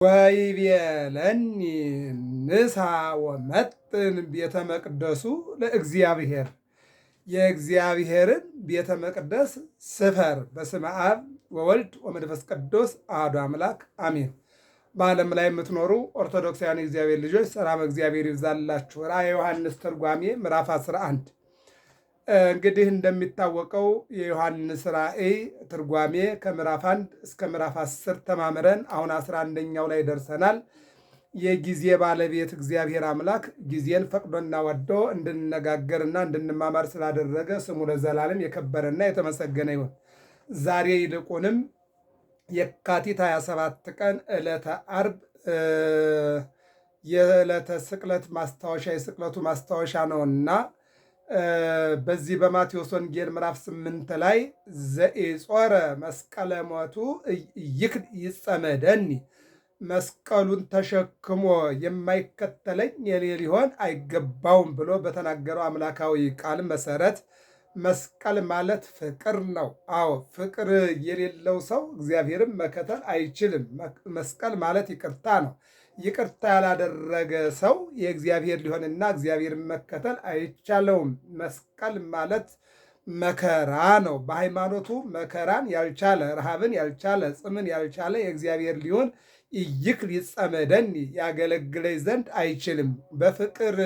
ወይቤለኒ ንሳ ወመጥን ቤተ መቅደሱ ለእግዚአብሔር የእግዚአብሔርን ቤተ መቅደስ ስፈር። በስመ አብ ወወልድ ወመንፈስ ቅዱስ አሐዱ አምላክ አሜን። በዓለም ላይ የምትኖሩ ኦርቶዶክሳውያን የእግዚአብሔር ልጆች ሰላም እግዚአብሔር ይብዛላችሁ። ራዕየ ዮሐንስ ትርጓሜ ምዕራፍ 11። እንግዲህ እንደሚታወቀው የዮሐንስ ራእይ ትርጓሜ ከምዕራፍ 1 እስከ ምዕራፍ 10 ተማምረን አሁን 11ኛው ላይ ደርሰናል። የጊዜ ባለቤት እግዚአብሔር አምላክ ጊዜን ፈቅዶና ወዶ እንድንነጋገርና እንድንማማር ስላደረገ ስሙ ለዘላለም የከበረና የተመሰገነ ይሁን። ዛሬ ይልቁንም የካቲት 27 ቀን ዕለተ ዓርብ የዕለተ ስቅለት ማስታወሻ የስቅለቱ ማስታወሻ ነውና በዚህ በማቴዎስ ወንጌል ምዕራፍ 8 ላይ ዘኢጾረ መስቀለ ሞቱ ይክድ ይጸመደኒ፣ መስቀሉን ተሸክሞ የማይከተለኝ የኔ ሊሆን አይገባውም ብሎ በተናገረው አምላካዊ ቃል መሰረት መስቀል ማለት ፍቅር ነው። አዎ ፍቅር የሌለው ሰው እግዚአብሔርን መከተል አይችልም። መስቀል ማለት ይቅርታ ነው። ይቅርታ ያላደረገ ሰው የእግዚአብሔር ሊሆንና እግዚአብሔርን መከተል አይቻለውም። መስቀል ማለት መከራ ነው። በሃይማኖቱ መከራን ያልቻለ፣ ረሃብን ያልቻለ፣ ጽምን ያልቻለ የእግዚአብሔር ሊሆን ይክል ይጸመደኒ ያገለግለኝ ዘንድ አይችልም። በፍቅር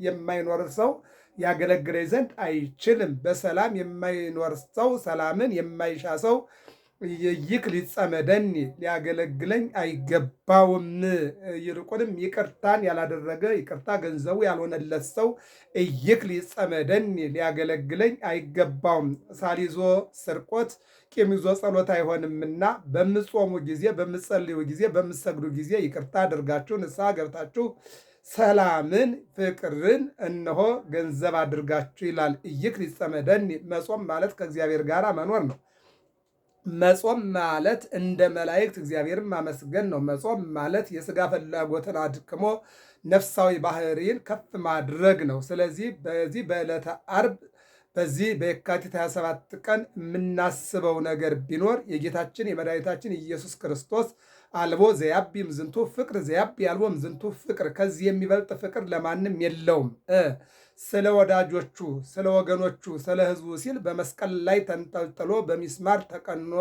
የማይኖር ሰው ያገለግለኝ ዘንድ አይችልም። በሰላም የማይኖር ሰው፣ ሰላምን የማይሻ ሰው ይክል ይጸመደኒ ሊያገለግለኝ አይገባውም። ይልቁንም ይቅርታን ያላደረገ፣ ይቅርታ ገንዘቡ ያልሆነለት ሰው ይክል ይጸመደኒ ሊያገለግለኝ አይገባውም። ሳል ይዞ ስርቆት፣ ቂም ይዞ ጸሎት አይሆንምና በምጾሙ ጊዜ፣ በምጸልዩ ጊዜ፣ በምሰግዱ ጊዜ ይቅርታ አድርጋችሁ ንስሐ ገብታችሁ ሰላምን፣ ፍቅርን እነሆ ገንዘብ አድርጋችሁ ይላል። ይክል ይጸመደኒ። መጾም ማለት ከእግዚአብሔር ጋር መኖር ነው። መጾም ማለት እንደ መላእክት እግዚአብሔርን ማመስገን ነው። መጾም ማለት የሥጋ ፍላጎትን አድክሞ ነፍሳዊ ባህሪን ከፍ ማድረግ ነው። ስለዚህ በዚህ በዕለተ ዓርብ በዚህ በየካቲት 27 ቀን የምናስበው ነገር ቢኖር የጌታችን የመድኃኒታችን ኢየሱስ ክርስቶስ አልቦ ዘያቢም ዝንቱ ፍቅር ዘያቢ አልቦም ዝንቱ ፍቅር፣ ከዚህ የሚበልጥ ፍቅር ለማንም የለውም። ስለ ወዳጆቹ፣ ስለ ወገኖቹ፣ ስለ ሕዝቡ ሲል በመስቀል ላይ ተንጠልጥሎ በሚስማር ተቀኖ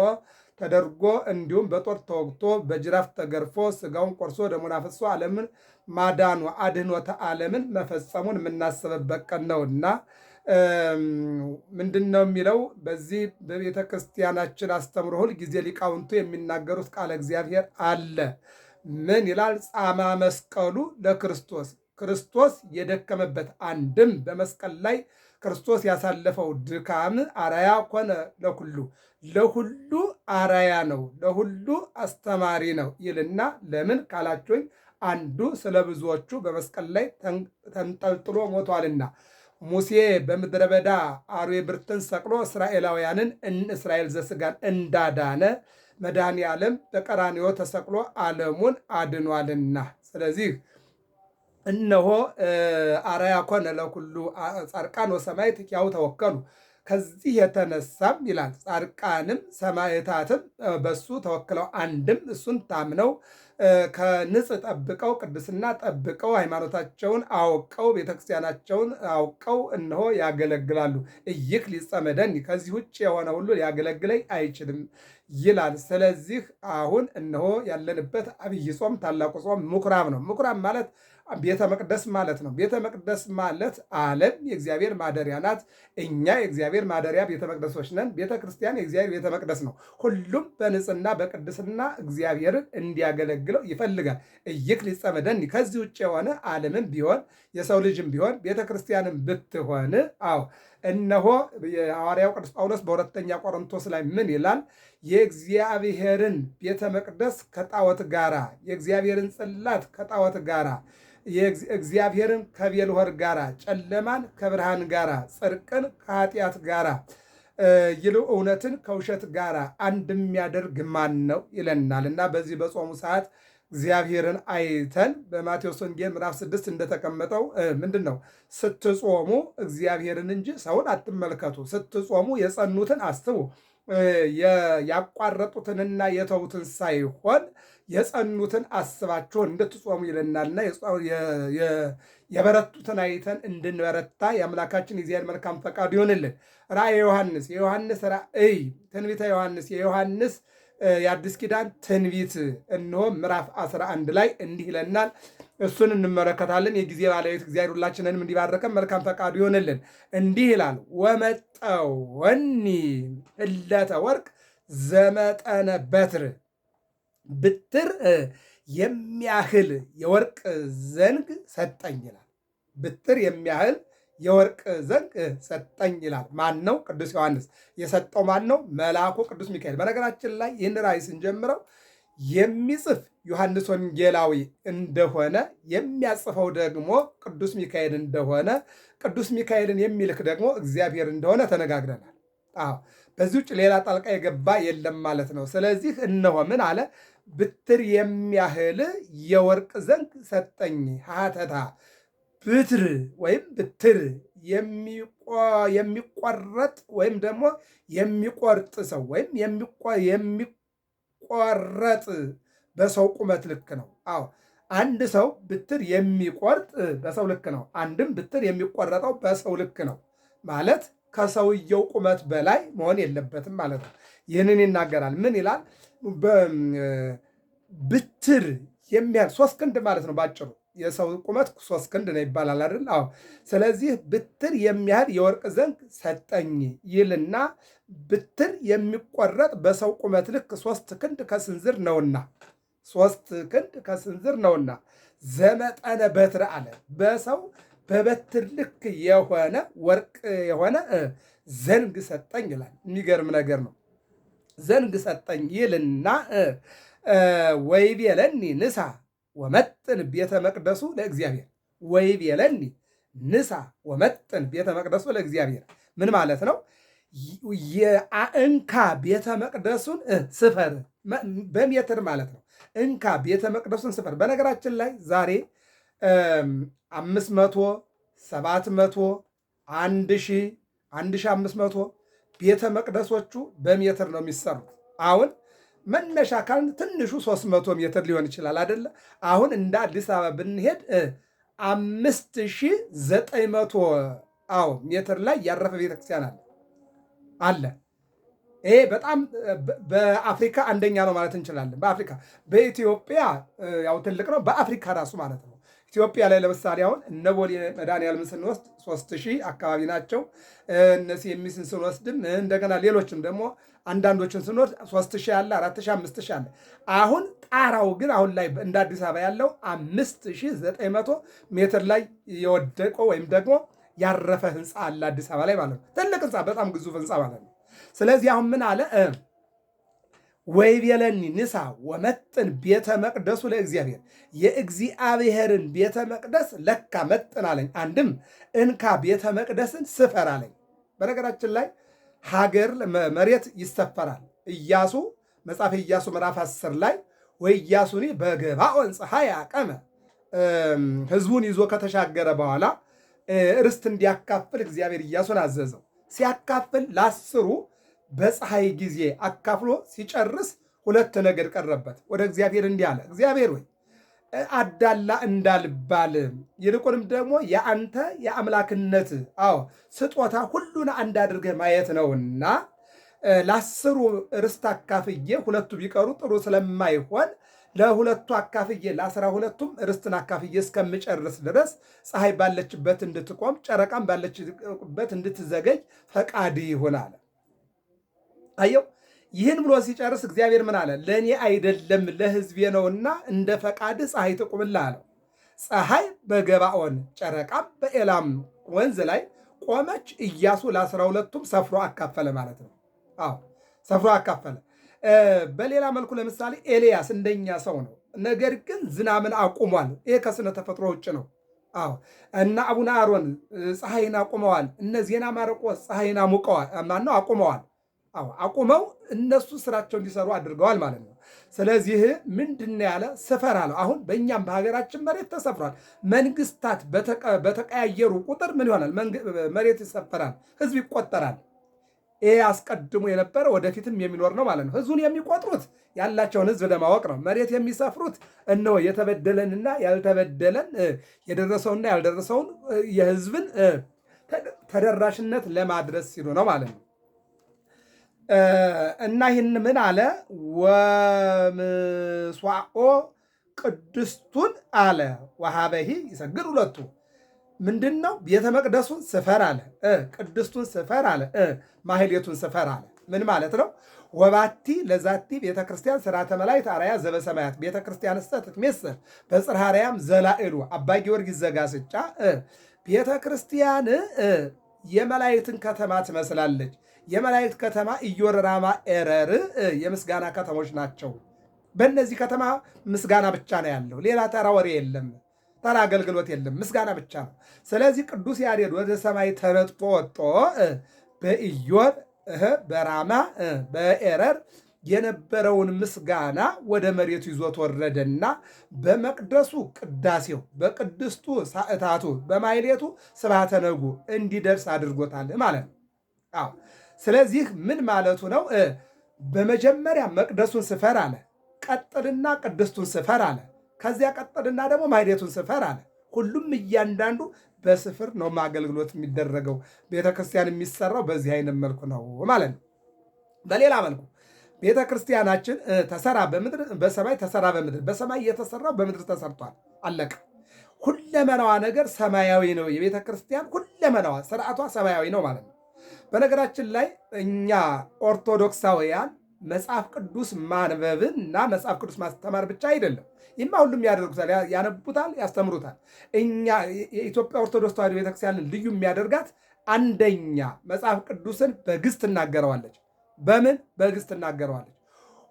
ተደርጎ እንዲሁም በጦር ተወግቶ በጅራፍ ተገርፎ ስጋውን ቆርሶ ደሙን አፍሶ ዓለምን ማዳኑ አድኅኖተ ዓለምን መፈጸሙን የምናስብበት ቀን ነውና ምንድን ነው የሚለው? በዚህ በቤተ ክርስቲያናችን አስተምሮ ሁል ጊዜ ሊቃውንቱ የሚናገሩት ቃለ እግዚአብሔር አለ። ምን ይላል? ጻማ መስቀሉ ለክርስቶስ፣ ክርስቶስ የደከመበት አንድም በመስቀል ላይ ክርስቶስ ያሳለፈው ድካም አራያ ኮነ ለኩሉ፣ ለሁሉ አራያ ነው፣ ለሁሉ አስተማሪ ነው ይልና ለምን ካላችሁኝ አንዱ ስለ ብዙዎቹ በመስቀል ላይ ተንጠልጥሎ ሞቷልና። ሙሴ በምድረ በዳ አርዌ ብርትን ሰቅሎ እስራኤላውያንን እስራኤል ዘሥጋን እንዳዳነ መድኃኔ ዓለም በቀራንዮ ተሰቅሎ ዓለሙን አድኗልና። ስለዚህ እነሆ አርአያ ኮነ ለኩሉ ጻድቃን ወሰማዕት ኪያሁ ተወከሉ። ከዚህ የተነሳም ይላል ጻድቃንም ሰማዕታትም በሱ ተወክለው አንድም እሱን ታምነው ከንጽ ጠብቀው ቅድስና ጠብቀው ሃይማኖታቸውን አውቀው ቤተክርስቲያናቸውን አውቀው እነሆ ያገለግላሉ። ይክል ይጸመደኒ፣ ከዚህ ውጭ የሆነ ሁሉ ሊያገለግለኝ አይችልም ይላል። ስለዚህ አሁን እነሆ ያለንበት አብይ ጾም ታላቁ ጾም ምኩራብ ነው። ምኩራብ ማለት ቤተ መቅደስ ማለት ነው። ቤተ መቅደስ ማለት ዓለም የእግዚአብሔር ማደሪያ ናት። እኛ የእግዚአብሔር ማደሪያ ቤተ መቅደሶች ነን። ቤተ ክርስቲያን የእግዚአብሔር ቤተ መቅደስ ነው። ሁሉም በንጽህና በቅድስና እግዚአብሔርን እንዲያገለግለው ይፈልጋል። ይክል ይጸመደኒ። ከዚህ ውጭ የሆነ ዓለምም ቢሆን የሰው ልጅም ቢሆን ቤተ ክርስቲያንም ብትሆን እነሆ የሐዋርያው ቅዱስ ጳውሎስ በሁለተኛ ቆሮንቶስ ላይ ምን ይላል? የእግዚአብሔርን ቤተ መቅደስ ከጣዖት ጋራ፣ የእግዚአብሔርን ጽላት ከጣዖት ጋራ፣ እግዚአብሔርን ከቤልሆር ጋራ፣ ጨለማን ከብርሃን ጋራ፣ ጽድቅን ከኃጢአት ጋራ ይሉ እውነትን ከውሸት ጋራ አንድ የሚያደርግ ማን ነው ይለናል። እና በዚህ በጾሙ ሰዓት እግዚአብሔርን አይተን በማቴዎስ ወንጌል ምዕራፍ 6 እንደተቀመጠው ምንድን ነው? ስትጾሙ እግዚአብሔርን እንጂ ሰውን አትመልከቱ። ስትጾሙ የጸኑትን አስቡ። ያቋረጡትንና የተዉትን ሳይሆን የጸኑትን አስባችሁ እንድትጾሙ ይለናልና የበረቱትን አይተን እንድንበረታ የአምላካችን የእግዚአብሔር መልካም ፈቃዱ ይሆንልን። ራእየ ዮሐንስ የዮሐንስ ራእይ ትንቢተ ዮሐንስ የዮሐንስ የአዲስ ኪዳን ትንቢት እነሆ ምዕራፍ 11 ላይ እንዲህ ይለናል። እሱን እንመለከታለን። የጊዜ ባለቤት እግዚአብሔር ሁላችንንም እንዲባረከን መልካም ፈቃዱ ይሆንልን። እንዲህ ይላል ወመጠወኒ እለተ ወርቅ ዘመጠነ በትር ብትር የሚያህል የወርቅ ዘንግ ሰጠኝ ይላል። ብትር የሚያህል የወርቅ ዘንግ ሰጠኝ ይላል። ማን ነው? ቅዱስ ዮሐንስ። የሰጠው ማን ነው? መልአኩ ቅዱስ ሚካኤል። በነገራችን ላይ ይህን ራእይ ስንጀምረው የሚጽፍ ዮሐንስ ወንጌላዊ እንደሆነ የሚያጽፈው ደግሞ ቅዱስ ሚካኤል እንደሆነ ቅዱስ ሚካኤልን የሚልክ ደግሞ እግዚአብሔር እንደሆነ ተነጋግረናል። አዎ በዚህ ውጭ ሌላ ጣልቃ የገባ የለም ማለት ነው። ስለዚህ እነሆ ምን አለ? ብትር የሚያህል የወርቅ ዘንግ ሰጠኝ። ሀተታ ብትር ወይም ብትር የሚቆረጥ ወይም ደግሞ የሚቆርጥ ሰው ወይም የሚቆረጥ በሰው ቁመት ልክ ነው። አዎ አንድ ሰው ብትር የሚቆርጥ በሰው ልክ ነው። አንድም ብትር የሚቆረጠው በሰው ልክ ነው ማለት ከሰውየው ቁመት በላይ መሆን የለበትም ማለት ነው። ይህንን ይናገራል። ምን ይላል? ብትር የሚያህል 3 ክንድ ማለት ነው ባጭሩ። የሰው ቁመት 3 ክንድ ነው ይባላል አይደል? አዎ። ስለዚህ ብትር የሚያህል የወርቅ ዘንግ ሰጠኝ ይልና ብትር የሚቆረጥ በሰው ቁመት ልክ 3 ክንድ ከስንዝር ነውና 3 ክንድ ከስንዝር ነውና ዘመጠነ በትር አለ። በሰው በበትር ልክ የሆነ ወርቅ የሆነ ዘንግ ሰጠኝ ይላል። የሚገርም ነገር ነው። ዘንግ ሰጠኝ ይልና ወይቤለኒ ንሳ ወመጥን ቤተ መቅደሱ ለእግዚአብሔር። ወይቤለኒ ንሳ ወመጥን ቤተ መቅደሱ ለእግዚአብሔር ምን ማለት ነው? የእንካ ቤተ መቅደሱን ስፈር፣ በሜትር ማለት ነው። እንካ ቤተ መቅደሱን ስፈር። በነገራችን ላይ ዛሬ 500፣ 700፣ 1000፣ 1500 ቤተ መቅደሶቹ በሜትር ነው የሚሰሩት። አሁን መነሻ ካልን ትንሹ 300 ሜትር ሊሆን ይችላል አይደለ? አሁን እንደ አዲስ አበባ ብንሄድ 5900 ሜትር ላይ ያረፈ ቤተክርስቲያን አለ። ይሄ በጣም በአፍሪካ አንደኛ ነው ማለት እንችላለን። በአፍሪካ በኢትዮጵያ ያው ትልቅ ነው፣ በአፍሪካ ራሱ ማለት ነው። ኢትዮጵያ ላይ ለምሳሌ አሁን እነ ቦሌ መድኃኔዓለምን ስንወስድ 3000 አካባቢ ናቸው። እነዚህ የሚስን ስንወስድም እንደገና ሌሎችም ደግሞ አንዳንዶችን ስንወስድ 3000 አለ፣ 4000፣ 5000 አለ። አሁን ጣራው ግን አሁን ላይ እንደ አዲስ አበባ ያለው 5900 ሜትር ላይ የወደቀው ወይም ደግሞ ያረፈ ህንፃ አለ አዲስ አበባ ላይ ማለት ነው። ትልቅ ህንፃ፣ በጣም ግዙፍ ህንፃ ማለት ነው። ስለዚህ አሁን ምን አለ? ወይቤለኒ ንሳ ወመጥን ቤተ መቅደሱ ለእግዚአብሔር፣ የእግዚአብሔርን ቤተ መቅደስ ለካ መጥን አለኝ። አንድም እንካ ቤተ መቅደስን ስፈር አለኝ። በነገራችን ላይ ሀገር መሬት ይሰፈራል። ኢያሱ መጽሐፈ ኢያሱ ምዕራፍ 10 ላይ ወኢያሱኒ በገባኦን ፀሐይ አቀመ፣ ህዝቡን ይዞ ከተሻገረ በኋላ ርስት እንዲያካፍል እግዚአብሔር ኢያሱን አዘዘው። ሲያካፍል ለ10 በፀሐይ ጊዜ አካፍሎ ሲጨርስ 2 ነገድ ቀረበት። ወደ እግዚአብሔር እንዲህ አለ፣ እግዚአብሔር ወይ አዳላ እንዳልባል ይልቁንም ደግሞ የአንተ የአምላክነት ስጦታ ሁሉን አንድ አድርገህ ማየት ነውና ለ10 ርስት አካፍዬ 2ቱ ቢቀሩ ጥሩ ስለማይሆን ለ2ቱ አካፍዬ ለ12ቱም ርስትን አካፍዬ እስከምጨርስ ድረስ ፀሐይ ባለችበት እንድትቆም ጨረቃም ባለችበት እንድትዘገይ ፈቃድ ይሁን አለ። አየው፣ ይህን ብሎ ሲጨርስ እግዚአብሔር ምን አለ? ለእኔ አይደለም ለሕዝቤ ነውና እንደ ፈቃድህ ፀሐይ ትቁምልህ አለው። ፀሐይ በገባኦን ጨረቃም በኤላም ወንዝ ላይ ቆመች። ኢያሱ ለ12ቱም ሰፍሮ አካፈለ ማለት ነው። አዎ ሰፍሮ አካፈለ። በሌላ መልኩ ለምሳሌ ኤልያስ እንደኛ ሰው ነው፣ ነገር ግን ዝናምን አቁሟል። ይሄ ከስነ ተፈጥሮ ውጭ ነው። አዎ እና አቡነ አሮን ፀሐይን አቁመዋል። እነ ዜና ማርቆስ ፀሐይን አቁመዋል። አቁመው እነሱ ስራቸው እንዲሰሩ አድርገዋል ማለት ነው። ስለዚህ ምንድን ያለ ስፈር አለው። አሁን በእኛም በሀገራችን መሬት ተሰፍሯል። መንግስታት በተቀያየሩ ቁጥር ምን ይሆናል? መሬት ይሰፈራል፣ ህዝብ ይቆጠራል። ይሄ አስቀድሞ የነበረ ወደፊትም የሚኖር ነው ማለት ነው። ህዝቡን የሚቆጥሩት ያላቸውን ህዝብ ለማወቅ ነው። መሬት የሚሰፍሩት እነሆ የተበደለንና ያልተበደለን የደረሰውንና ያልደረሰውን የህዝብን ተደራሽነት ለማድረስ ሲሉ ነው ማለት ነው። እና ይህን ምን አለ? ወምስዋኦ ቅድስቱን አለ ወሀበሂ ይሰግድ ሁለቱ ምንድን ነው? ቤተ መቅደሱን ስፈር አለ፣ ቅድስቱን ስፈር አለ፣ ማህሌቱን ስፈር አለ። ምን ማለት ነው? ወባቲ ለዛቲ ቤተ ክርስቲያን ስርዓተ መላእክት አርአያ ዘበሰማያት ቤተ ክርስቲያን ስተት ትሜስል በጽርሐ አርያም ዘላዕሉ አባ ጊዮርጊስ ዘጋስጫ ቤተ ክርስቲያን የመላእክትን ከተማ ትመስላለች። የመላእክት ከተማ ኢዮራማ ኤረር የምስጋና ከተሞች ናቸው። በእነዚህ ከተማ ምስጋና ብቻ ነው ያለው። ሌላ ተራ ወሬ የለም፣ ተራ አገልግሎት የለም፣ ምስጋና ብቻ ነው። ስለዚህ ቅዱስ ያሬድ ወደ ሰማይ ተነጥቆ ወጦ በኢዮር በራማ በኤረር የነበረውን ምስጋና ወደ መሬቱ ይዞት ወረደና በመቅደሱ ቅዳሴው፣ በቅድስቱ ሰዓታቱ፣ በማሕሌቱ ስብሐተ ነጉ እንዲደርስ አድርጎታል ማለት ነው። አዎ። ስለዚህ ምን ማለቱ ነው? በመጀመሪያ መቅደሱን ስፈር አለ፣ ቀጥልና ቅድስቱን ስፈር አለ፣ ከዚያ ቀጥልና ደግሞ ማሕሌቱን ስፈር አለ። ሁሉም እያንዳንዱ በስፍር ነው አገልግሎት የሚደረገው። ቤተክርስቲያን የሚሰራው በዚህ አይነት መልኩ ነው ማለት ነው። በሌላ መልኩ ቤተክርስቲያናችን ተሰራ በምድር በሰማይ ተሰራ በምድር በሰማይ የተሰራው በምድር ተሰርቷል። አለቀ። ሁለመናዋ ነገር ሰማያዊ ነው። የቤተክርስቲያን ሁለመናዋ ስርዓቷ ሰማያዊ ነው ማለት ነው። በነገራችን ላይ እኛ ኦርቶዶክሳውያን መጽሐፍ ቅዱስ ማንበብን እና መጽሐፍ ቅዱስ ማስተማር ብቻ አይደለም። ይህማ ሁሉም ያደርጉታል፣ ያነቡታል፣ ያስተምሩታል። እኛ የኢትዮጵያ ኦርቶዶክስ ተዋሕዶ ቤተክርስቲያንን ልዩ የሚያደርጋት አንደኛ መጽሐፍ ቅዱስን በግዕዝ ትናገረዋለች። በምን? በግዕዝ ትናገረዋለች።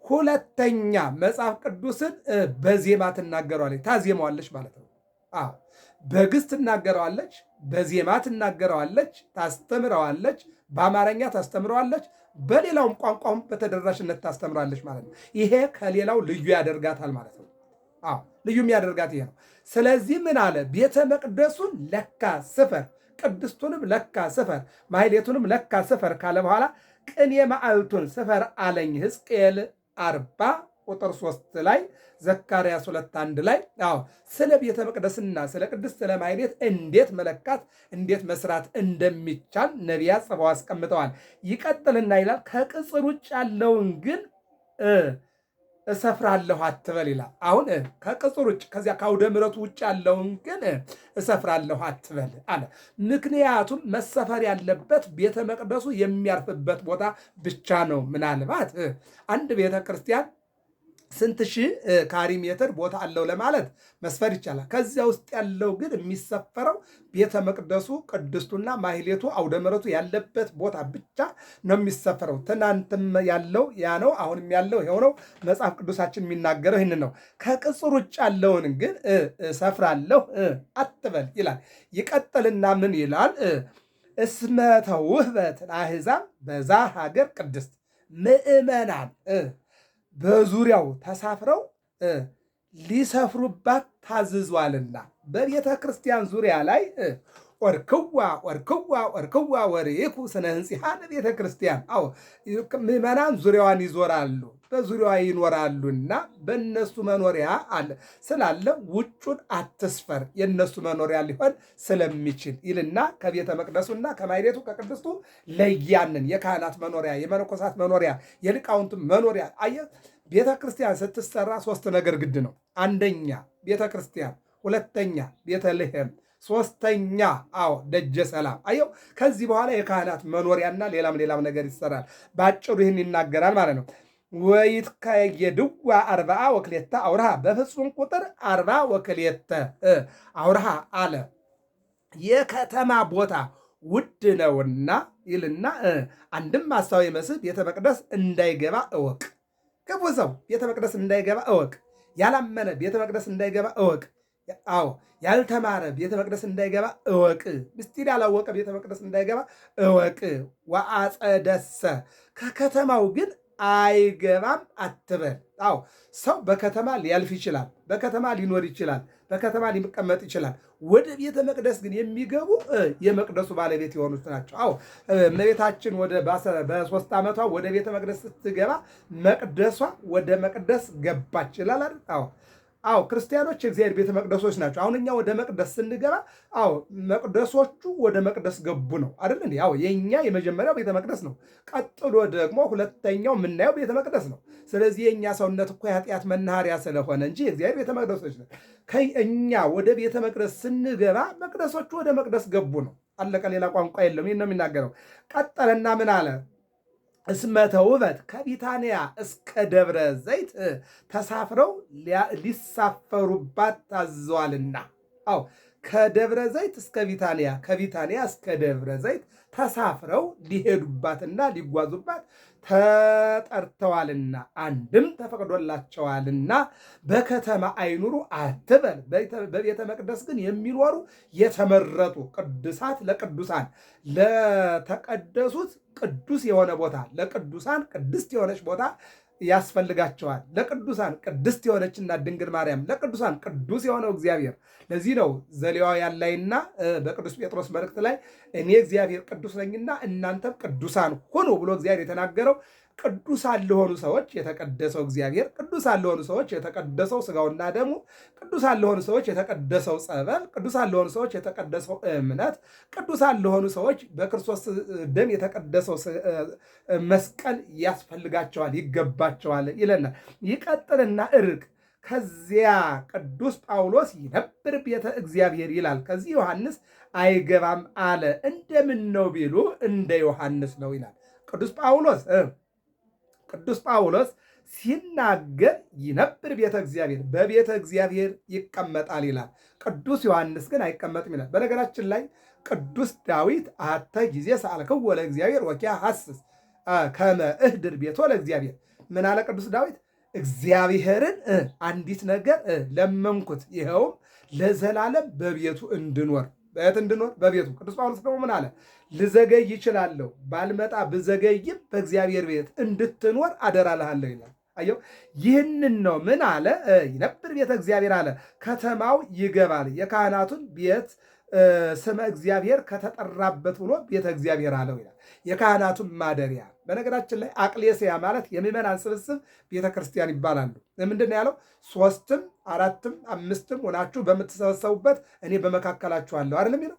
ሁለተኛ መጽሐፍ ቅዱስን በዜማ ትናገረዋለች፣ ታዜማዋለች ማለት ነው። አዎ በግዕዝ ትናገረዋለች፣ በዜማ ትናገረዋለች፣ ታስተምረዋለች፣ በአማርኛ ታስተምረዋለች፣ በሌላውም ቋንቋም በተደራሽነት ታስተምራለች ማለት ነው። ይሄ ከሌላው ልዩ ያደርጋታል ማለት ነው። አዎ ልዩ የሚያደርጋት ይሄ ነው። ስለዚህ ምን አለ? ቤተ መቅደሱን ለካ ስፈር፣ ቅድስቱንም ለካ ስፈር፣ ማሕሌቱንም ለካ ስፈር ካለ በኋላ ቅኔ መዓልቱን ስፈር አለኝ ሕዝቅኤል 40 ቁጥር 3 ላይ ዘካርያስ 2:1 ላይ አዎ ስለ ቤተ መቅደስና ስለ ቅድስት ስለ ማሕሌት እንዴት መለካት እንዴት መስራት እንደሚቻል ነቢያት ጽፈው አስቀምጠዋል። ይቀጥልና ይላል ከቅጽር ውጭ ያለውን ግን እሰፍራለሁ አትበል ይላል። አሁን ከቅጽር ውጭ ከዚያ ከአውደ ምሕረቱ ውጭ ያለውን ግን እሰፍራለሁ አትበል አለ። ምክንያቱም መሰፈር ያለበት ቤተ መቅደሱ የሚያርፍበት ቦታ ብቻ ነው። ምናልባት አንድ ቤተ ክርስቲያን ስንት ሺህ ካሪ ሜትር ቦታ አለው ለማለት መስፈር ይቻላል። ከዚያ ውስጥ ያለው ግን የሚሰፈረው ቤተ መቅደሱ ቅድስቱና ማሕሌቱ አውደ ምሕረቱ ያለበት ቦታ ብቻ ነው የሚሰፈረው። ትናንትም ያለው ያ ነው፣ አሁንም ያለው ይኸው ነው። መጽሐፍ ቅዱሳችን የሚናገረው ይህን ነው። ከቅጽር ውጭ ያለውን ግን እሰፍራለሁ አትበል ይላል። ይቀጥልና ምን ይላል? እስመ ተውህበት ለአሕዛብ በዛ ሀገር ቅድስት ምእመናን በዙሪያው ተሳፍረው ሊሰፍሩባት ታዝዟልና በቤተ ክርስቲያን ዙሪያ ላይ ኦርክዋ ወርኢኩ ስነ ህንጽሐነ ቤተ ክርስቲያን። አዎ ምዕመናን ዙሪያዋን ይዞራሉ፣ በዙሪያዋ ይኖራሉና በእነሱ መኖሪያ አለ ስላለ ውጩን አትስፈር፣ የእነሱ መኖሪያ ሊሆን ስለሚችል ይልና ከቤተ መቅደሱና ከማሕሌቱ ከቅድስቱ ለያንን የካህናት መኖሪያ፣ የመነኮሳት መኖሪያ፣ የሊቃውንት መኖሪያ። አየህ ቤተ ክርስቲያን ስትሰራ ሶስት ነገር ግድ ነው። አንደኛ ቤተ ክርስቲያን፣ ሁለተኛ ቤተልሔም፣ ሶስተኛ ደጀ ሰላም። አየው ከዚህ በኋላ የካህናት መኖሪያና ሌላም ነገር ይሰራል። በአጭሩ ይህን ይናገራል ማለት ነው። ወይትከየድዋ 40 ወክሌተ አውርሃ በፍጹም ቁጥር 40 ወክሌተ አውርሃ አለ። የከተማ ቦታ ውድ ነውና ይልና አንድም ማሳዊ መስል ቤተ መቅደስ እንዳይገባ እወቅ። ክፉ ሰው ቤተ መቅደስ እንዳይገባ እወቅ። ያላመነ ቤተ መቅደስ እንዳይገባ እወቅ። አዎ ያልተማረ ቤተ መቅደስ እንዳይገባ እወቅ። ምስጢር ያላወቀ ቤተ መቅደስ እንዳይገባ እወቅ። ወአጸደሰ ከከተማው ግን አይገባም አትበል። አዎ ሰው በከተማ ሊያልፍ ይችላል፣ በከተማ ሊኖር ይችላል፣ በከተማ ሊቀመጥ ይችላል። ወደ ቤተ መቅደስ ግን የሚገቡ የመቅደሱ ባለቤት የሆኑት ናቸው። አዎ እመቤታችን በ3 ዓመቷ ወደ ቤተ መቅደስ ስትገባ መቅደሷ ወደ መቅደስ ገባች ይላል አይደል? አዎ ክርስቲያኖች የእግዚአብሔር ቤተ መቅደሶች ናቸው። አሁን እኛ ወደ መቅደስ ስንገባ አዎ መቅደሶቹ ወደ መቅደስ ገቡ ነው አይደል እንዴ? አዎ የኛ የመጀመሪያው ቤተ መቅደስ ነው። ቀጥሎ ደግሞ ሁለተኛው የምናየው ቤተ መቅደስ ነው። ስለዚህ የእኛ ሰውነት እኮ የኃጢአት መናኸሪያ ስለሆነ እንጂ የእግዚአብሔር ቤተ መቅደሶች ነው። እኛ ወደ ቤተ መቅደስ ስንገባ መቅደሶቹ ወደ መቅደስ ገቡ ነው። አለቀ። ሌላ ቋንቋ የለም። ይህን ነው የሚናገረው። ቀጠለና ምን አለ? እስመተ ውበት ከቢታንያ እስከ ደብረ ዘይት ተሳፍረው ሊሳፈሩባት ታዘዋልና። አዎ ከደብረ ዘይት እስከ ቢታንያ፣ ከቢታንያ እስከ ደብረ ዘይት ተሳፍረው ሊሄዱባትና ሊጓዙባት ተጠርተዋልና አንድም ተፈቅዶላቸዋልና በከተማ አይኑሩ አትበል። በቤተ መቅደስ ግን የሚኖሩ የተመረጡ ቅዱሳት ለቅዱሳን ለተቀደሱት ቅዱስ የሆነ ቦታ ለቅዱሳን ቅድስት የሆነች ቦታ ያስፈልጋቸዋል። ለቅዱሳን ቅድስት የሆነችና ድንግል ማርያም ለቅዱሳን ቅዱስ የሆነው እግዚአብሔር። ለዚህ ነው ዘሌዋውያን ላይና በቅዱስ ጴጥሮስ መልእክት ላይ እኔ እግዚአብሔር ቅዱስ ነኝና እናንተም ቅዱሳን ሁኑ ብሎ እግዚአብሔር የተናገረው። ቅዱሳን ለሆኑ ሰዎች የተቀደሰው እግዚአብሔር፣ ቅዱሳን ለሆኑ ሰዎች የተቀደሰው ስጋውና ደሙ፣ ቅዱሳን ለሆኑ ሰዎች የተቀደሰው ጸበል፣ ቅዱሳን ለሆኑ ሰዎች የተቀደሰው እምነት፣ ቅዱሳን ለሆኑ ሰዎች በክርስቶስ ደም የተቀደሰው መስቀል ያስፈልጋቸዋል፣ ይገባቸዋል ይለናል። ይቀጥልና እርቅ ከዚያ ቅዱስ ጳውሎስ ይነብር ቤተ እግዚአብሔር ይላል። ከዚህ ዮሐንስ አይገባም አለ። እንደምን ነው ቢሉ እንደ ዮሐንስ ነው ይላል። ቅዱስ ጳውሎስ ሲናገር ይነብር ቤተ እግዚአብሔር በቤተ እግዚአብሔር ይቀመጣል ይላል። ቅዱስ ዮሐንስ ግን አይቀመጥም ይላል። በነገራችን ላይ ቅዱስ ዳዊት አተ ጊዜ ሰአልክዎ ለእግዚአብሔር ወኪያ ሐስስ ከመ እህድር ቤቶ ለእግዚአብሔር። ምን አለ ቅዱስ ዳዊት? እግዚአብሔርን አንዲት ነገር ለመንኩት፣ ይኸውም ለዘላለም በቤቱ እንድኖር። በየት እንድኖር? በቤቱ። ቅዱስ ጳውሎስ ደግሞ ምን አለ? ልዘገይ ይችላለሁ፣ ባልመጣ ብዘገይም በእግዚአብሔር ቤት እንድትኖር አደራ እልሃለሁ ይላል። አየው፣ ይህንን ነው። ምን አለ? ይነብር ቤተ እግዚአብሔር አለ። ከተማው ይገባል፣ የካህናቱን ቤት ስመ እግዚአብሔር ከተጠራበት ብሎ ቤተ እግዚአብሔር አለው ይላል። የካህናቱን ማደሪያ። በነገራችን ላይ አቅሌስያ ማለት የምዕመናን ስብስብ ቤተ ክርስቲያን ይባላሉ። ምንድን ነው ያለው? 3ም 4ም 5ም ሆናችሁ በምትሰበሰቡበት እኔ በመካከላችሁ አለሁ አይደለም የሚለው?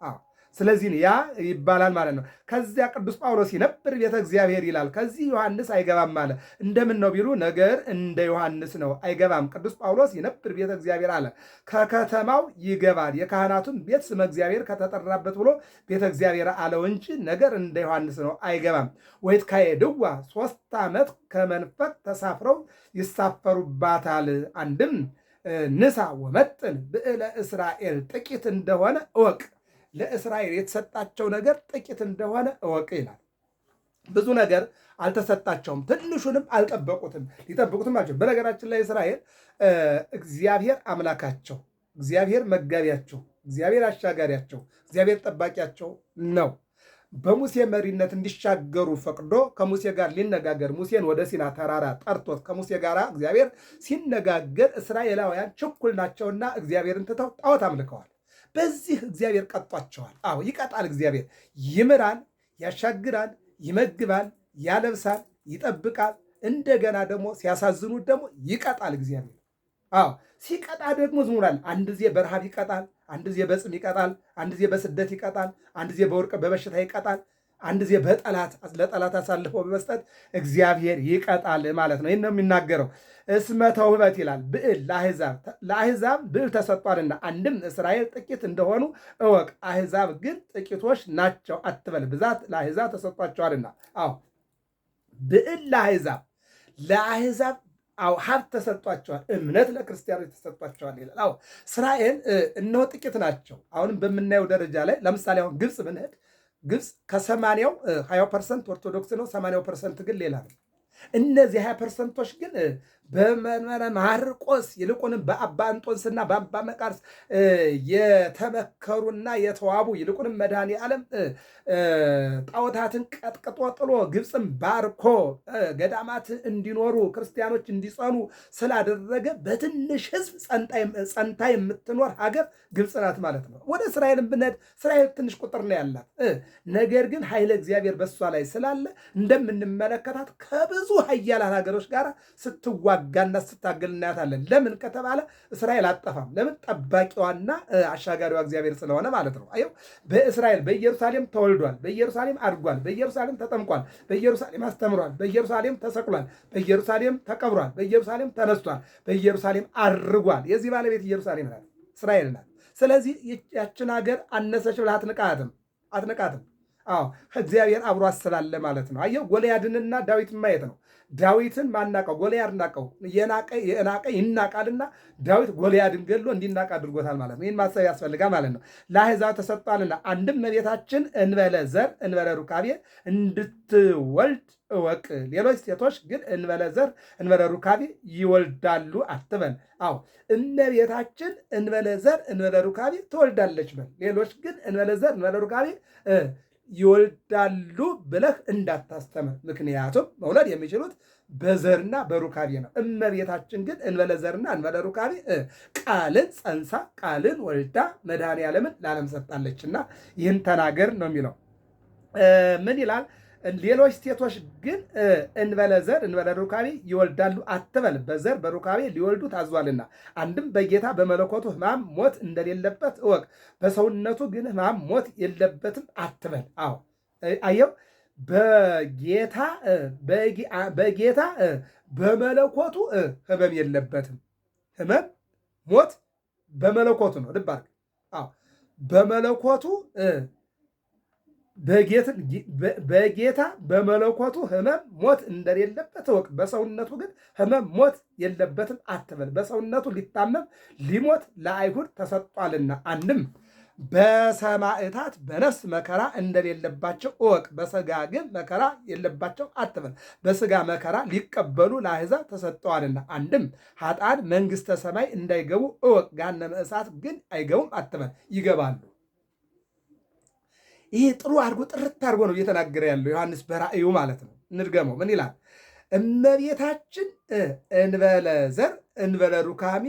አዎ። ስለዚህ ያ ይባላል ማለት ነው። ከዚያ ቅዱስ ጳውሎስ ይነብር ቤተ እግዚአብሔር ይላል። ከዚህ ዮሐንስ አይገባም አለ። እንደምን ነው ቢሉ ነገር እንደ ዮሐንስ ነው፣ አይገባም። ቅዱስ ጳውሎስ ይነብር ቤተ እግዚአብሔር አለ። ከከተማው ይገባል፣ የካህናቱን ቤት ስመ እግዚአብሔር ከተጠራበት ብሎ ቤተ እግዚአብሔር አለው እንጂ ነገር እንደ ዮሐንስ ነው፣ አይገባም። ወይትካሄድዋ 3 ዓመት ከመንፈቅ ተሳፍረው ይሳፈሩባታል። አንድም ንሳ ወመጥን ብዕለ እስራኤል ጥቂት እንደሆነ እወቅ። ለእስራኤል የተሰጣቸው ነገር ጥቂት እንደሆነ እወቅ ይላል። ብዙ ነገር አልተሰጣቸውም፣ ትንሹንም አልጠበቁትም፣ ሊጠብቁትም አልቻሉም። በነገራችን ላይ እስራኤል እግዚአብሔር አምላካቸው፣ እግዚአብሔር መጋቢያቸው፣ እግዚአብሔር አሻጋሪያቸው፣ እግዚአብሔር ጠባቂያቸው ነው። በሙሴ መሪነት እንዲሻገሩ ፈቅዶ ከሙሴ ጋር ሊነጋገር ሙሴን ወደ ሲና ተራራ ጠርቶት ከሙሴ ጋር እግዚአብሔር ሲነጋገር እስራኤላውያን ችኩል ናቸውና እግዚአብሔርን ትተው ጣዖት አምልከዋል። በዚህ እግዚአብሔር ቀጧቸዋል። አዎ ይቀጣል። እግዚአብሔር ይምራል፣ ያሻግራል፣ ይመግባል፣ ያለብሳል፣ ይጠብቃል። እንደገና ደግሞ ሲያሳዝኑት ደግሞ ይቀጣል እግዚአብሔር። አዎ ሲቀጣ ደግሞ ዝሙራል። አንድ ጊዜ በረሃብ ይቀጣል፣ አንድ ጊዜ በጽም ይቀጣል፣ አንድ ጊዜ በስደት ይቀጣል፣ አንድ ጊዜ በወርቅ በበሽታ ይቀጣል፣ አንድ ጊዜ ለጠላት አሳልፎ በመስጠት እግዚአብሔር ይቀጣል ማለት ነው። ይህን ነው የሚናገረው። እስመ ተውህበት ይላል ብዕል ለአሕዛብ ብዕል ተሰጧልና፣ አንድም እስራኤል ጥቂት እንደሆኑ እወቅ፣ አሕዛብ ግን ጥቂቶች ናቸው አትበል፣ ብዛት ለአሕዛብ ተሰጧቸዋልና። አዎ ብዕል ለአሕዛብ አዎ ሀብት ተሰጧቸዋል፣ እምነት ለክርስቲያኖች ተሰጧቸዋል ይላል። አዎ እስራኤል እነሆ ጥቂት ናቸው። አሁንም በምናየው ደረጃ ላይ ለምሳሌ አሁን ግብፅ ብንሄድ ግብፅ ከ80ው 20% ኦርቶዶክስ ነው፣ 80% ግን ሌላ ነው። እነዚህ 20%ቶች ግን በመንበረ ማርቆስ ይልቁንም በአባ እንጦንስና በአባ መቃርስ የተመከሩና የተዋቡ ይልቁንም መድኃኔ ዓለም ጣዖታትን ቀጥቅጦ ጥሎ ግብፅን ባርኮ ገዳማት እንዲኖሩ ክርስቲያኖች እንዲጸኑ ስላደረገ በትንሽ ሕዝብ ጸንታ የምትኖር ሀገር ግብፅ ናት ማለት ነው። ወደ እስራኤልን ብንሄድ እስራኤል ትንሽ ቁጥር ነው ያላት። ነገር ግን ኃይለ እግዚአብሔር በሷ ላይ ስላለ እንደምንመለከታት ከብዙ ኃያላን ሀገሮች ጋር ስትዋጋና ስታገል እናያታለን። ለምን ከተባለ እስራኤል አጠፋም። ለምን? ጠባቂዋና አሻጋሪዋ እግዚአብሔር ስለሆነ ማለት ነው። አየው፣ በእስራኤል በኢየሩሳሌም ተወልዷል፣ በኢየሩሳሌም አድጓል፣ በኢየሩሳሌም ተጠምቋል፣ በኢየሩሳሌም አስተምሯል፣ በኢየሩሳሌም ተሰቅሏል፣ በኢየሩሳሌም ተቀብሯል፣ በኢየሩሳሌም ተነስቷል፣ በኢየሩሳሌም አርጓል። የዚህ ባለቤት ኢየሩሳሌም ናት፣ እስራኤል ናት። ስለዚህ ያችን ሀገር አነሰች ብለህ አትንቃትም። አዎ እግዚአብሔር አብሯት ስላለ ማለት ነው። አየው፣ ጎልያድንና ዳዊትን ማየት ነው። ዳዊትን ማናቀው? ጎልያድ ናቀው። የናቀ ይናቃልና ዳዊት ጎልያድን ገድሎ እንዲናቅ አድርጎታል ማለት ነው። ይህን ማሰብ ያስፈልጋል ማለት ነው። ለአሕዛብ ተሰጥቷልና አንድም እመቤታችን እንበለ ዘር እንበለ ሩካቤ እንድትወልድ እወቅ። ሌሎች ሴቶች ግን እንበለ ዘር እንበለ ሩካቤ ይወልዳሉ አትበል። አዎ እመቤታችን እንበለ ዘር እንበለ ሩካቤ ትወልዳለች በል። ሌሎች ግን እንበለ ዘር እንበለ ሩካቤ ይወልዳሉ ብለህ እንዳታስተምር። ምክንያቱም መውለድ የሚችሉት በዘርና በሩካቤ ነው። እመቤታችን ግን እንበለ ዘርና እንበለ ሩካቤ ቃልን ጸንሳ ቃልን ወልዳ መድኃኔ ዓለምን ለዓለም ሰጣለችና ይህን ተናገር ነው የሚለው። ምን ይላል? ሌሎች ሴቶች ግን እንበለ ዘር እንበለ ሩካቤ ይወልዳሉ አትበል፣ በዘር በሩካቤ ሊወልዱ ታዟልና። አንድም በጌታ በመለኮቱ ሕማም ሞት እንደሌለበት እወቅ፣ በሰውነቱ ግን ሕማም ሞት የለበትም አትበል። አዎ አየው፣ በጌታ በመለኮቱ ሕመም የለበትም። ሕመም ሞት በመለኮቱ ነው። ልብ አድርግ። አዎ በመለኮቱ በጌታ በመለኮቱ ሕመም ሞት እንደሌለበት እወቅ፣ በሰውነቱ ግን ሕመም ሞት የለበትም አትበል። በሰውነቱ ሊታመም ሊሞት ለአይሁድ ተሰጥቷልና። አንድም በሰማዕታት በነፍስ መከራ እንደሌለባቸው እወቅ፣ በሥጋ ግን መከራ የለባቸው አትበል። በሥጋ መከራ ሊቀበሉ ለአሕዛብ ተሰጥተዋልና። አንድም ኃጥአን መንግሥተ ሰማይ እንዳይገቡ እወቅ፣ ገሃነመ እሳት ግን አይገቡም አትበል። ይገባሉ። ይሄ ጥሩ አድርጎ ጥርት አድርጎ ነው እየተናገረ ያለው ዮሐንስ በራእዩ ማለት ነው። እንድገመው። ምን ይላል? እመቤታችን እንበለ ዘር እንበለ ሩካሜ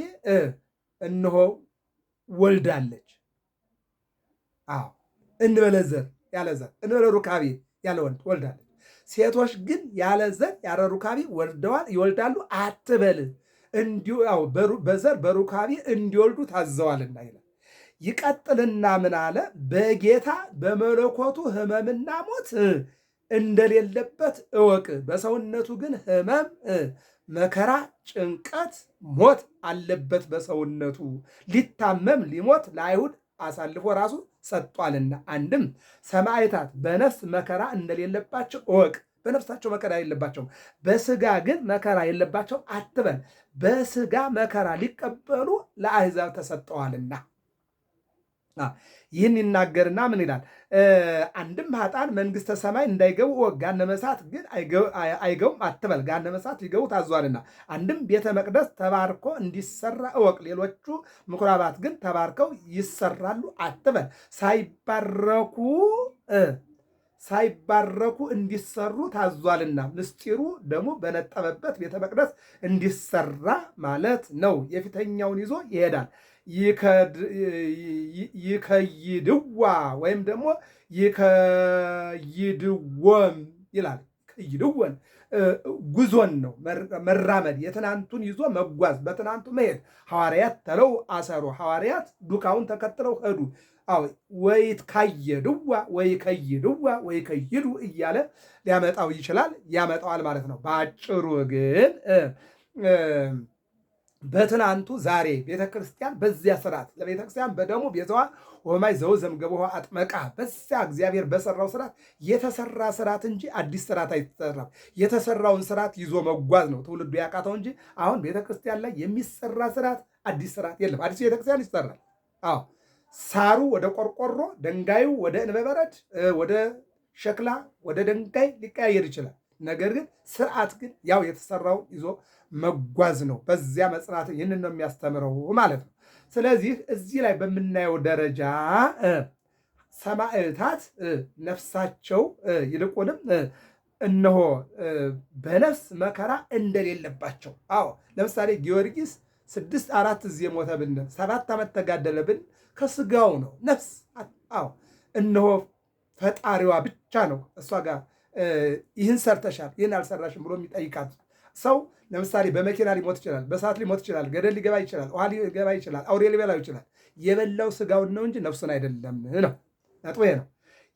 እነሆ ወልዳለች። አዎ እንበለ ዘር ያለ ዘር እንበለ ሩካቤ ያለ ወልድ ወልዳለች። ሴቶች ግን ያለ ዘር ያለ ሩካቤ ይወልዳሉ አትበል፣ እንዲሁ በዘር በሩካቤ እንዲወልዱ ታዘዋልና ይላል። ይቀጥልና ምን አለ? በጌታ በመለኮቱ ሕመምና ሞት እንደሌለበት እወቅ፣ በሰውነቱ ግን ሕመም መከራ፣ ጭንቀት፣ ሞት አለበት። በሰውነቱ ሊታመም ሊሞት ለአይሁድ አሳልፎ ራሱ ሰጥቷልና። አንድም ሰማዕታት በነፍስ መከራ እንደሌለባቸው እወቅ፣ በነፍሳቸው መከራ የለባቸውም። በሥጋ ግን መከራ የለባቸው አትበል፣ በሥጋ መከራ ሊቀበሉ ለአሕዛብ ተሰጠዋልና። ይህን ይናገርና ምን ይላል? አንድም ኃጥአን መንግሥተ ሰማይ እንዳይገቡ እወቅ፣ ገሃነመ እሳት ግን አይገቡም አትበል፣ ገሃነመ እሳት ሊገቡ ታዟልና። አንድም ቤተ መቅደስ ተባርኮ እንዲሰራ እወቅ፣ ሌሎቹ ምኩራባት ግን ተባርከው ይሰራሉ አትበል። ሳይባረኩ እንዲሰሩ ታዟልና። ምስጢሩ ደግሞ በነጠበበት ቤተ መቅደስ እንዲሰራ ማለት ነው። የፊተኛውን ይዞ ይሄዳል። ይከይድዋ ወይም ደግሞ ይከይድወም ይላል። ይከይድወን ጉዞን ነው፣ መራመድ፣ የትናንቱን ይዞ መጓዝ፣ በትናንቱ መሄድ። ሐዋርያት ተለው አሰሮ፣ ሐዋርያት ዱካውን ተከትለው ሄዱ። ወይትካየድዋ ወይከይድዋ ወይከይዱ እያለ ሊያመጣው ይችላል፣ ያመጣዋል ማለት ነው። በአጭሩ ግን በትናንቱ ዛሬ ቤተክርስቲያን በዚያ ስርዓት ለቤተክርስቲያን በደሙ ቤዛዋ ወማይ ዘው ዘምገበዋ አጥመቃ በዚያ እግዚአብሔር በሰራው ስርዓት የተሰራ ስርዓት እንጂ አዲስ ስርዓት አይተሰራም። የተሰራውን ስርዓት ይዞ መጓዝ ነው ትውልዱ ያቃተው እንጂ አሁን ቤተክርስቲያን ላይ የሚሰራ ስርዓት አዲስ ስርዓት የለም። አዲስ ቤተክርስቲያን ይሰራል። አዎ ሳሩ ወደ ቆርቆሮ፣ ድንጋዩ ወደ እንበበረድ፣ ወደ ሸክላ፣ ወደ ድንጋይ ሊቀያየር ይችላል። ነገር ግን ስርዓት ግን ያው የተሰራውን ይዞ መጓዝ ነው። በዚያ መጽናት ይህንን ነው የሚያስተምረው ማለት ነው። ስለዚህ እዚህ ላይ በምናየው ደረጃ ሰማዕታት ነፍሳቸው ይልቁንም እነሆ በነፍስ መከራ እንደሌለባቸው። አዎ ለምሳሌ ጊዮርጊስ 6 ጊዜ ሞተ ብንል 7 ዓመት ተጋደለ ብን ከስጋው ነው ነፍስ። አዎ እነሆ ፈጣሪዋ ብቻ ነው እሷ ጋር ይህን ሰርተሻል ይህን አልሰራሽም ብሎ የሚጠይቃት ሰው። ለምሳሌ በመኪና ሊሞት ይችላል፣ በሰዓት ሊሞት ይችላል፣ ገደል ሊገባ ይችላል፣ ውሃ ሊገባ ይችላል፣ አውሬ ሊበላው ይችላል። የበላው ስጋውን ነው እንጂ ነፍሱን አይደለም ነው። ነጥብ ነው።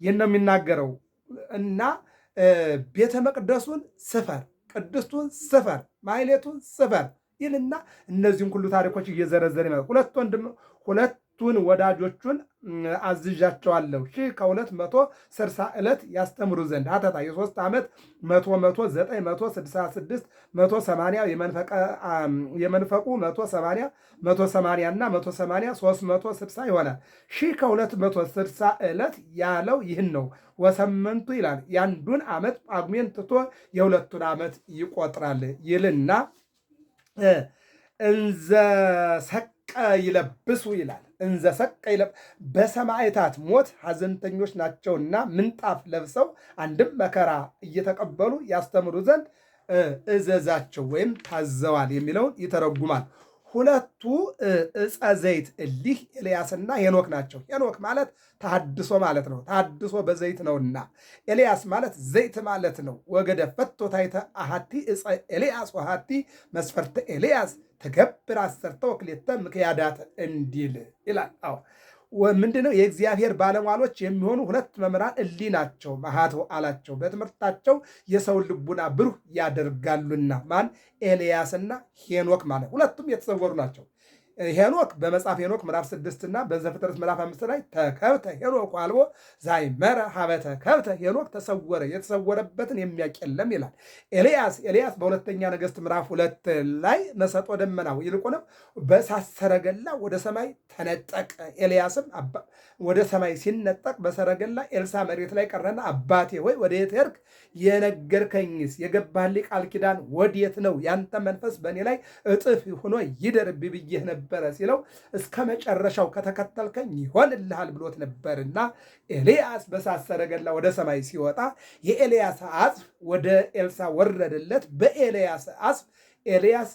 ይህን ነው የሚናገረው እና ቤተ መቅደሱን ስፈር፣ ቅድስቱን ስፈር፣ ማሕሌቱን ስፈር ይልና እነዚህን ሁሉ ታሪኮች እየዘረዘረ ይመጣል። ሁለቱን ወዳጆቹን አዝዣቸዋለሁ 1260 ዕለት ያስተምሩ ዘንድ አተታ የ3 ዓመት 966 180 የመንፈቁ 180 እና 180 360 ይሆናል። 1260 ዕለት ያለው ይህን ነው። ወሰመንቱ ይላል የአንዱን ዓመት ጳጉሜን ትቶ የሁለቱን ዓመት ይቆጥራል ይልና እንዘ ሰቀ ይለብሱ ይላል። እንዘ ሰቀ በሰማዕታት ሞት ሐዘንተኞች ናቸውና ምንጣፍ ለብሰው አንድም መከራ እየተቀበሉ ያስተምሩ ዘንድ እዘዛቸው ወይም ታዘዋል የሚለውን ይተረጉማል። ሁለቱ ዕፀ ዘይት እሊህ ኤልያስና ሄኖክ ናቸው። ሄኖክ ማለት ተሐድሶ ማለት ነው። ተሐድሶ በዘይት ነውና፣ ኤልያስ ማለት ዘይት ማለት ነው። ወገደ ፈቶ ታይተ አሐቲ ዕፀ ኤልያስ ወሐቲ መስፈርተ ኤልያስ ተገብር 10 ወክሌተ ምክያዳት እንዲል ይላል። አዎ ምንድነው? የእግዚአብሔር ባለሟሎች የሚሆኑ 2 መምህራን እሊ ናቸው። መሃቶ አላቸው በትምህርታቸው የሰውን ልቡና ብሩህ ያደርጋሉና። ማን? ኤልያስና ሄኖክ ማለት ሁለቱም የተሰወሩ ናቸው። ሄኖክ በመጽሐፍ ሄኖክ ምዕራፍ 6 እና በዘፍጥረት ምዕራፍ 5 ላይ ተከብተ ሄኖክ አልቦ ዛይመረ ሀበተ ከብተ ሄኖክ ተሰወረ፣ የተሰወረበትን የሚያውቅ የለም ይላል። ኤልያስ በሁለተኛ ነገሥት ምዕራፍ 2 ላይ መሰጦ ደመናው ይልቁንም በእሳት ሰረገላ ወደ ሰማይ ተነጠቀ። ኤልያስም ወደ ሰማይ ሲነጠቅ በሰረገላ ኤልሳ መሬት ላይ ቀረና አባቴ ሆይ ወዴት ሄድክ? የነገርከኝስ የገባህልኝ ቃል ኪዳን ወዴት ነው? ያንተ መንፈስ በእኔ ላይ እጥፍ ሆኖ ይደርብ ብዬህ ነበረ ሲለው እስከ መጨረሻው ከተከተልከኝ ይሆንልሃል ብሎት ነበርና ኤልያስ በእሳት ሰረገላ ወደ ሰማይ ሲወጣ የኤልያስ አጽፍ ወደ ኤልሳ ወረደለት። በኤልያስ አጽፍ ኤልያስ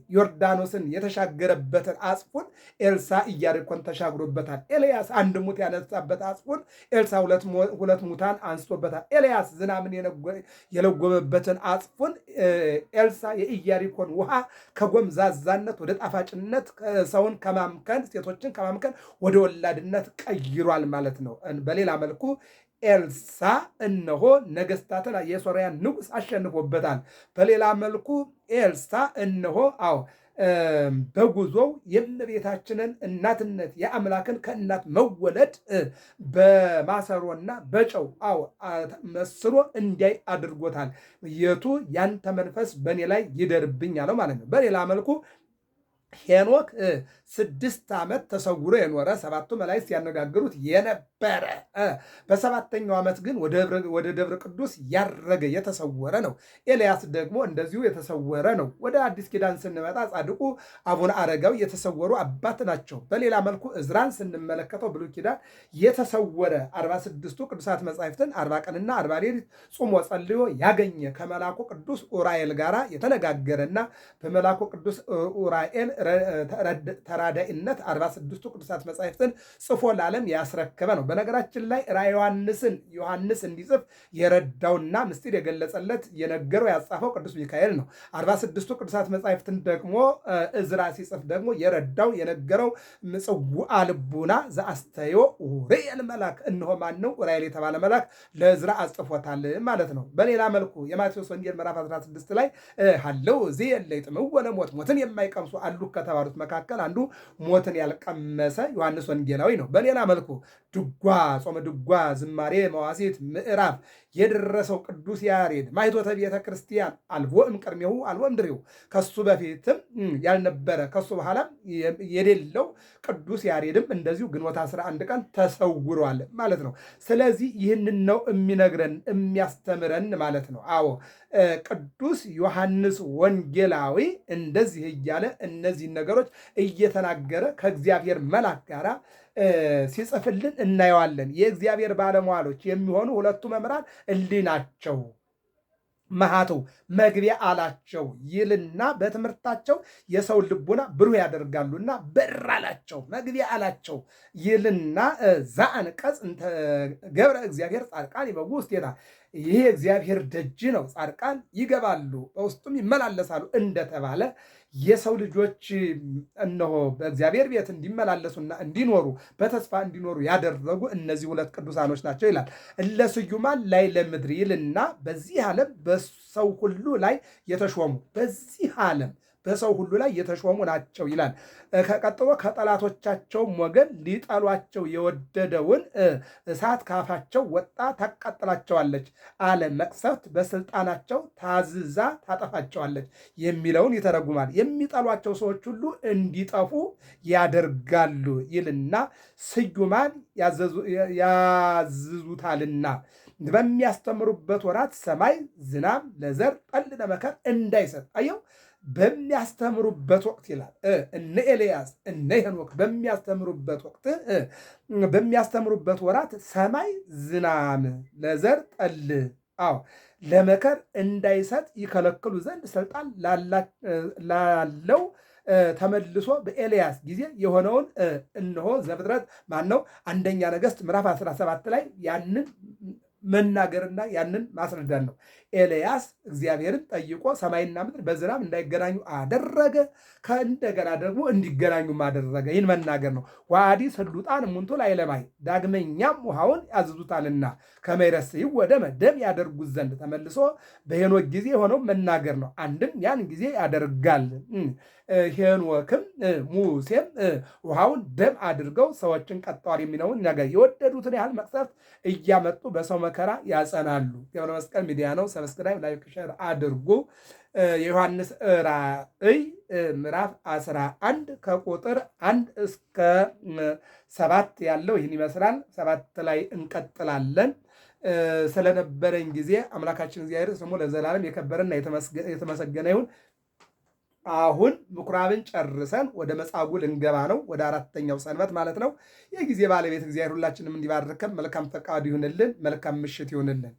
ዮርዳኖስን የተሻገረበትን አጽፉን ኤልሳ ኢያሪኮን ተሻግሮበታል። ኤልያስ አንድ ሙት ያነሳበት አጽፉን ኤልሳ ሁለት ሙታን አንስቶበታል። ኤልያስ ዝናምን የለጎመበትን አጽፉን ኤልሳ የኢያሪኮን ውሃ ከጎምዛዛነት ወደ ጣፋጭነት፣ ሰውን ከማምከን ሴቶችን ከማምከን ወደ ወላድነት ቀይሯል ማለት ነው። በሌላ መልኩ ኤልሳ እነሆ ነገስታትን የሶርያን ንጉሥ አሸንፎበታል። በሌላ መልኩ ኤልሳ እነሆ በጉዞው የእመቤታችንን እናትነት የአምላክን ከእናት መወለድ በማሰሮና በጨው መስሎ እንዲያይ አድርጎታል። የቱ ያንተ መንፈስ በእኔ ላይ ይደርብኝ አለው ማለት ነው። በሌላ መልኩ ሄኖክ 6 ዓመት ተሰውሮ የኖረ 7ቱ መላእክት ሲያነጋግሩት የነበረ በ7ኛው ዓመት ግን ወደ ደብረ ቅዱስ ያረገ የተሰወረ ነው። ኤልያስ ደግሞ እንደዚሁ የተሰወረ ነው። ወደ አዲስ ኪዳን ስንመጣ ጻድቁ አቡነ አረጋዊ የተሰወሩ አባት ናቸው። በሌላ መልኩ ዕዝራን ስንመለከተው ብሉይ ኪዳን የተሰወረ 46ቱ ቅዱሳት መጻሕፍትን 40 ቀንና 40 ሌሊት ጾሞ ጸልዮ ያገኘ ከመልአኩ ቅዱስ ኡራኤል ጋር የተነጋገረና በመልአኩ ቅዱስ ኡራኤል ተራዳኢነት 46ቱ ቅዱሳት መጻሕፍትን ጽፎ ለዓለም ያስረከበ ነው። በነገራችን ላይ ራዕየ ዮሐንስ እንዲጽፍ የረዳውና ምስጢር የገለጸለት የነገረው ያጻፈው ቅዱስ ሚካኤል ነው። 46ቱ ቅዱሳት መጻሕፍትን ደግሞ ዕዝራ ሲጽፍ ደግሞ የረዳው የነገረው ጽዋዐ ልቡና ዘአስተዮ ኡራኤል መልአክ፣ እነሆ ማን ነው? ኡራኤል የተባለ መልአክ ለዕዝራ አጽፎታል ማለት ነው። በሌላ መልኩ የማቴዎስ ወንጌል ምዕራፍ 16 ላይ ሀለው እዚህ የለ ይጥምው ወለሞት ሞትን የማይቀምሱ አሉ ከተባሉት መካከል አንዱ ሞትን ያልቀመሰ ዮሐንስ ወንጌላዊ ነው። በሌላ መልኩ ድጓ፣ ጾመ ድጓ፣ ዝማሬ መዋሥዕት ምዕራፍ የደረሰው ቅዱስ ያሬድ ማኅቶተ ቤተ ክርስቲያን አልቦ እምቅድሜሁ አልቦ እምድሬሁ ከሱ በፊትም ያልነበረ ከሱ በኋላ የሌለው ቅዱስ ያሬድም እንደዚሁ ግንቦት 11 ቀን ተሰውሯል ማለት ነው። ስለዚህ ይህንን ነው የሚነግረን የሚያስተምረን ማለት ነው። አዎ ቅዱስ ዮሐንስ ወንጌላዊ እንደዚህ እያለ እነዚህን ነገሮች እየተናገረ ከእግዚአብሔር መልአክ ጋር ሲጽፍልን እናየዋለን። የእግዚአብሔር ባለሟሎች የሚሆኑ ሁለቱ መምህራን እሊህ ናቸው። መሃቱ መግቢያ አላቸው ይልና በትምህርታቸው የሰው ልቡና ብሩህ ያደርጋሉና በር አላቸው መግቢያ አላቸው ይልና ዘአንቀጽ እንተ ገብረ እግዚአብሔር ጻድቃን ይበጉ ውስቴታ ይሄ እግዚአብሔር ደጅ ነው፣ ጻድቃን ይገባሉ በውስጡም ይመላለሳሉ እንደተባለ የሰው ልጆች እነሆ በእግዚአብሔር ቤት እንዲመላለሱና እንዲኖሩ በተስፋ እንዲኖሩ ያደረጉ እነዚህ ሁለት ቅዱሳኖች ናቸው ይላል። እለ ስዩማን ላይ ለምድር ይልና በዚህ ዓለም በሰው ሁሉ ላይ የተሾሙ በዚህ ዓለም በሰው ሁሉ ላይ የተሾሙ ናቸው ይላል። ከቀጥሎ ከጠላቶቻቸውም ወገን ሊጠሏቸው የወደደውን እሳት ካፋቸው ወጣ ታቃጥላቸዋለች አለ። መቅሰፍት በስልጣናቸው ታዝዛ ታጠፋቸዋለች የሚለውን ይተረጉማል። የሚጠሏቸው ሰዎች ሁሉ እንዲጠፉ ያደርጋሉ ይልና ስዩማን ያዝዙታልና በሚያስተምሩበት ወራት ሰማይ ዝናብ ለዘር ጠል ለመከር እንዳይሰጥ አየው። በሚያስተምሩበት ወቅት ይላል እነ ኤልያስ እነ ሄኖክ በሚያስተምሩበት ወቅት በሚያስተምሩበት ወራት ሰማይ ዝናም ለዘር ጠል ለመከር እንዳይሰጥ ይከለክሉ ዘንድ ስልጣን ላለው ተመልሶ በኤልያስ ጊዜ የሆነውን እነሆ ዘፍጥረት ማነው አንደኛ ነገሥት ምዕራፍ 17 ላይ ያንን መናገርና ያንን ማስረዳት ነው። ኤልያስ እግዚአብሔርን ጠይቆ ሰማይና ምድር በዝናብ እንዳይገናኙ አደረገ፣ ከእንደገና ደግሞ እንዲገናኙም አደረገ። ይህን መናገር ነው። ዋዲ ስሉጣን ሙንቱ ላይ ለማይ ዳግመኛም ውሃውን ያዝዙታልና ከመይረስይ ወደመ ደም ያደርጉት ዘንድ ተመልሶ በሄኖክ ጊዜ የሆነው መናገር ነው። አንድም ያን ጊዜ ያደርጋል። ሄኖክም ሙሴም ውሃውን ደም አድርገው ሰዎችን ቀጠዋል የሚለውን ነገር የወደዱትን ያህል መቅሰፍት እያመጡ በሰው መከራ ያጸናሉ። ገብረ መስቀል ሚዲያ ነው። ሰብስክራይብ፣ ላይክ፣ ሼር አድርጉ። የዮሐንስ ራእይ ምዕራፍ 11 ከቁጥር 1 እስከ 7 ያለው ይህን ይመስላል። 7 ላይ እንቀጥላለን። ስለነበረኝ ጊዜ አምላካችን እግዚአብሔር ስሙ ለዘላለም የከበረና የተመሰገነ ይሁን። አሁን ምኩራብን ጨርሰን ወደ መጻጉዕ ልንገባ ነው። ወደ 4ኛው ሰንበት ማለት ነው። የጊዜ ባለቤት እግዚአብሔር ሁላችንም እንዲባርከን መልካም ፈቃዱ ይሁንልን። መልካም ምሽት ይሁንልን።